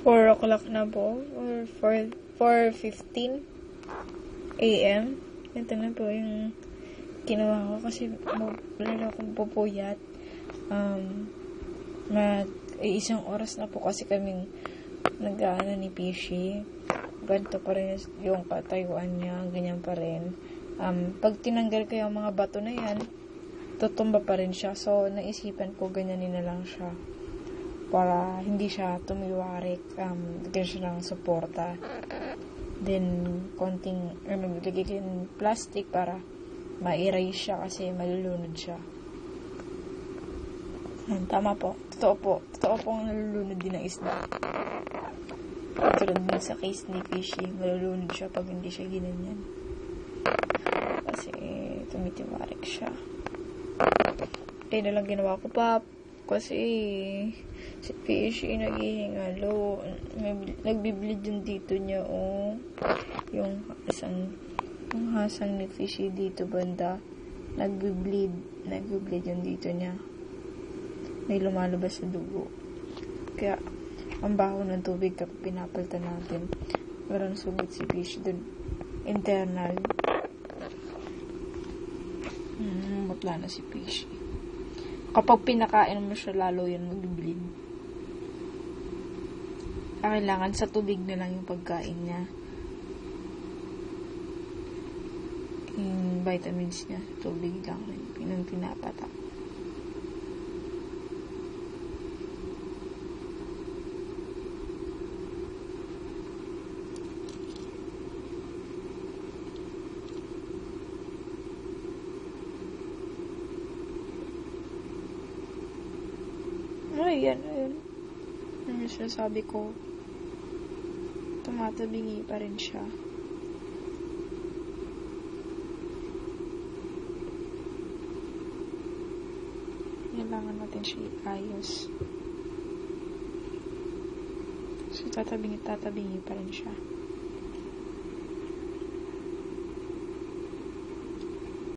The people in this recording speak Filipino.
4 o'clock na po, or 4:15 a.m. Ito na po yung ginawa ko kasi lalo akong pupuyat. Isang oras na po kasi kaming nag-aano ni Pishi. Ganito pa rin yung katayuan niya, ganyan pa rin. Pag tinanggal ko yung mga bato na yan, tutumba pa rin siya. So, naisipan ko ganyanin na lang siya para hindi siya tumiwarik. Bigyan siya ng suporta. Then, maglagay ko yung plastic para ma-erase siya kasi malulunod siya. Tama po. Totoo po ang nalulunod din ng isda. Tulad din sa case ni Fishy, malulunod siya pag hindi siya ginanyan. Kasi tumitiwarik siya. Kaya nalang ginawa ko pa kasi si Fishy naghihingalo. Nagbibleed yung dito niya, yung hasang ni Fishy dito banda. Nagbibleed yung dito niya. May lumalabas sa dugo. Kaya, ang baho ng tubig kapag pinapalitan natin. Meron sugat si Fishy dun. Internal. Mutla na si Fishy. Kapag pinakain mo siya, lalo yan mag-bleed. Kailangan sa tubig na lang yung pagkain niya. Yung vitamins niya, tubig lang rin. Yung pinapatak. Ayun. Ano yung sinasabi ko? Tumatabingi pa rin siya. Kailangan natin siya iayos. So, tatabingi pa rin siya.